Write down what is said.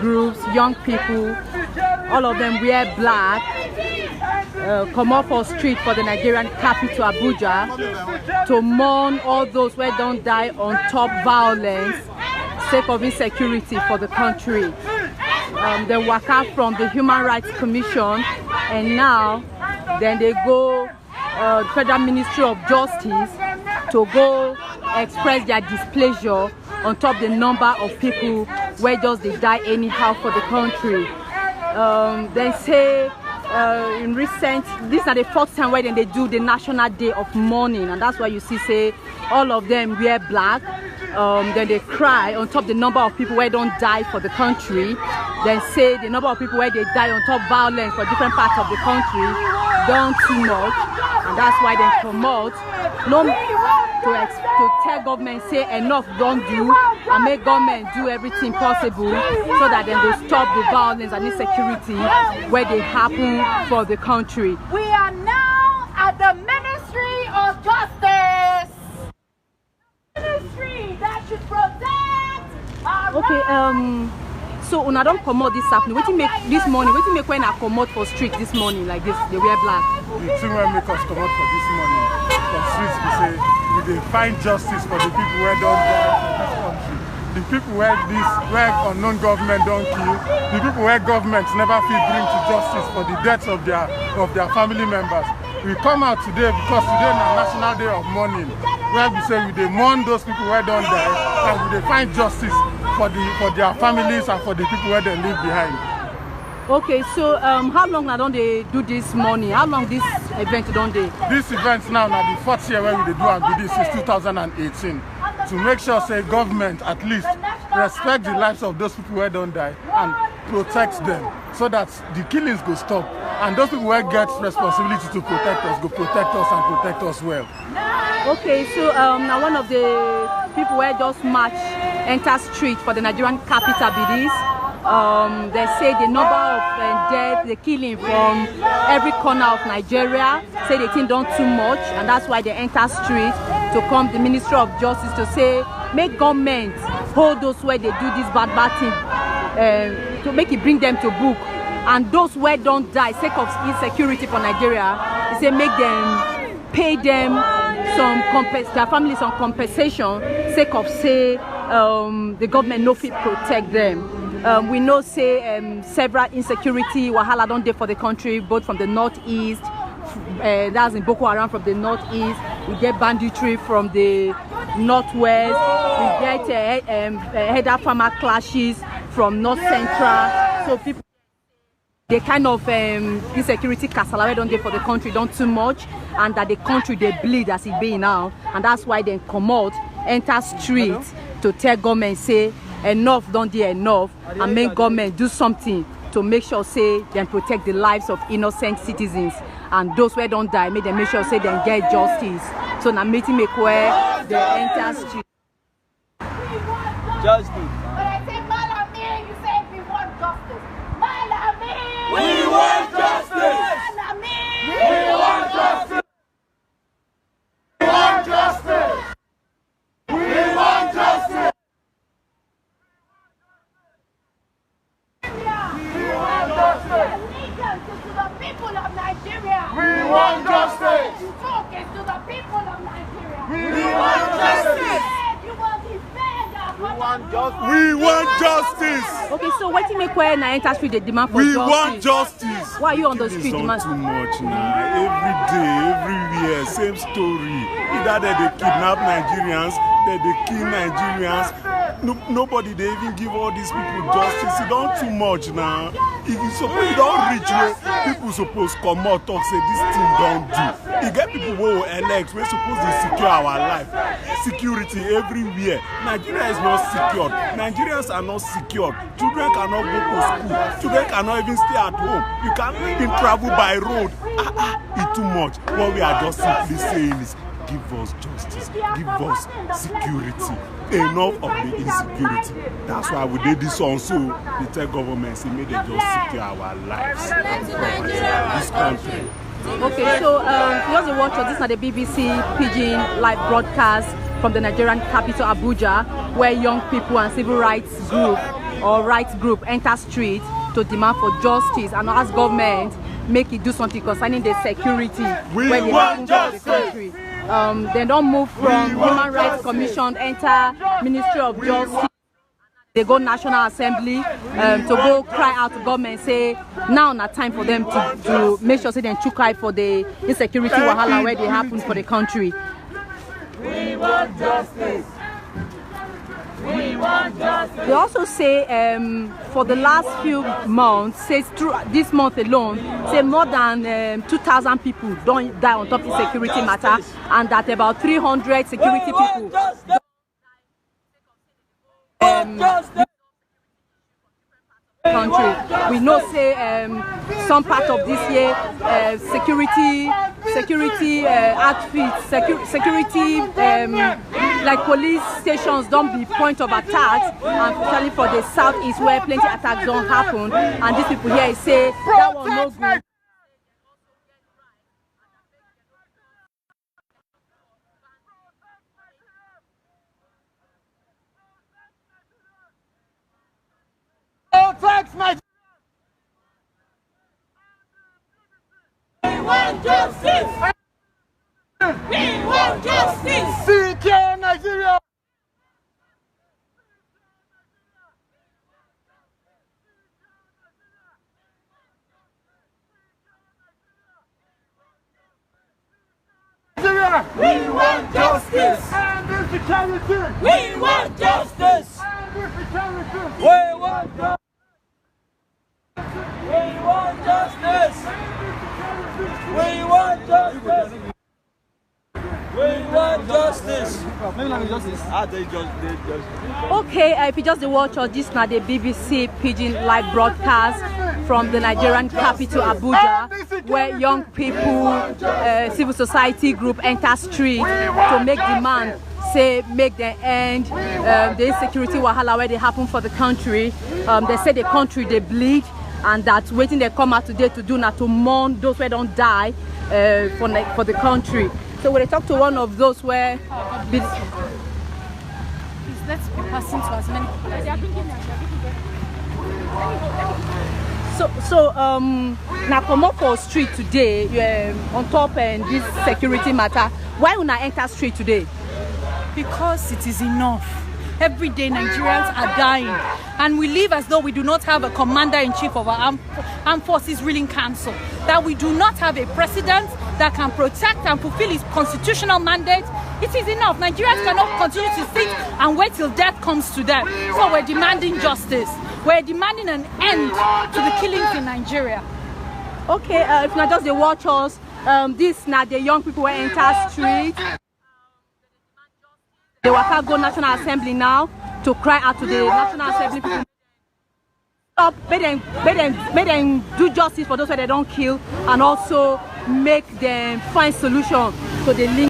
groups, young people, all of them wear black, come up for street for the Nigerian capital Abuja to mourn all those who don't die on top violence sake of insecurity for the country. They walk out from the Human Rights Commission, and now then they go Federal Ministry of Justice to go express their displeasure on top the number of people where just they die anyhow for the country. They say in recent, this is the fourth time where they do the National Day of Mourning, and that's why you see say all of them wear black. Then they cry on top the number of people where don't die for the country. Then say the number of people where they die on top violence for different parts of the country done too much, and that's why they promote to tell government say enough don't do, and make government do everything possible so that they will stop the violence and insecurity where they happen for the country. We are now at the Ministry of Justice. Ministry that should protect our rights. So una don't promote this afternoon. What you make this morning? What you make when I come out for street this morning like this? They wear black. The thing will make us come out for this morning for streets. We say we dey find justice for the people where don't die for this country. The people where unknown government don't kill. The people where governments never feel bring to justice for the deaths of their family members. We come out today because today is National Day of Mourning, where we say we dey mourn those people where don't die, and we dey find justice for their families and for the people where they leave behind. Okay, so how long now don't they do this morning? How long this event don't they? This event now the fourth year where we do and do this is 2018. To make sure say government at least respect the lives of those people where don't die and protect them so that the killings go stop, and those people where get responsibility to protect us go protect us and protect us well. Okay, so now one of the people where just march enter street for the Nigerian capital be this. They say the number of deaths, the killing from every corner of Nigeria, say they think done too much, and that's why they enter street to come the Ministry of Justice to say make government hold those where they do this bad thing, to make it bring them to book, and those where don't die sake of insecurity for Nigeria, they say make them pay them their families some compensation sake of say the government no fit protect them. We know say several insecurity wahala don't dey for the country, both from the northeast, that's in Boko Haram from the northeast, we get banditry from the northwest, we get header farmer clashes from north central. So people, the kind of insecurity kasala don't dey for the country don't too much, and that the country they bleed as it be now, and that's why they come out enter street to tell government say enough don't dey enough, and make government do something to make sure say they protect the lives of innocent citizens, and those where don't die make them make sure say they get justice. So now meeting make where they enter street. Justice. When I say Malami, you say we want justice. Malami! We want justice! Malami! We want justice! We want justice! We want justice! To the people of Nigeria. We want justice. Focus to the people of Nigeria. We want justice. You will defend our We want justice. Okay, so what you make where na enter street they demand for We justice? want justice. Why are you on the It's street not demand? too much now. Every day, everywhere, same story. Either they kidnap Nigerians, they kill Nigerians. Nobody they even give all these people justice. It's not too much now. If you suppose you don't reach where people suppose come out talk say this thing don't do. You get people who will elect, we're supposed to secure our life. Security everywhere. Nigeria is not secured. Nigerians are not secured. Children cannot go to school. Children cannot even stay at home. You can't even travel by road. It's too much. What we are just simply saying is give us justice, give us security. Enough of the insecurity. That's why we did this on, so the tech government say may they just secure our lives and property in this country. Okay, so just a watch this is the BBC Pidgin live broadcast from the Nigerian capital Abuja, where young people and civil rights group or rights group enter street to demand for justice and ask government make it do something concerning the security when they happen for the country. They don't move from Human Rights Commission, enter Ministry of Justice. They go National Assembly to go cry out to government, say now not time for them to make sure say they chook eye for the insecurity wahala where they happen for the country. We want justice. We want justice. They also say for the last few months, say through this month alone, say more than 2,000 people don't die on top of security matter, and that about 300 security people. Country. We know say some part of this year security outfits, security like police stations don't be point of attacks, and especially for the southeast where plenty attacks don't happen, and these people here say that one no good. We want justice. We want justice. Secure Nigeria. We want justice. And insecurity. We want justice. And insecurity. We want justice. We want justice. We want justice. We want justice. Okay, if you just watch or this now the BBC Pidgin live broadcast from the Nigerian capital Abuja, where young people, civil society group enter street to make demand, say make them end the insecurity wahala where they happen for the country. They say the country they bleed, and that waiting they come out today to do now to mourn those who don't die for the country. So when I talk to one of those where Let's be passing to as many people as so now come up for street today on top and this security matter. Why will I enter street today? because it is enough. Every day Nigerians are dying, and we live as though we do not have a commander-in-chief of our armed forces ruling council, that we do not have a president that can protect and fulfill his constitutional mandate. It is enough. Nigerians cannot continue to sit and wait till death comes to them. So we're demanding justice. We're demanding an end to the killings in Nigeria. Okay, if not just the watchers, this now the young people will enter street. They will go National Assembly now to cry out to the National Assembly people. Stop, make them do justice for those where they don't kill, and also make them find solution to the link.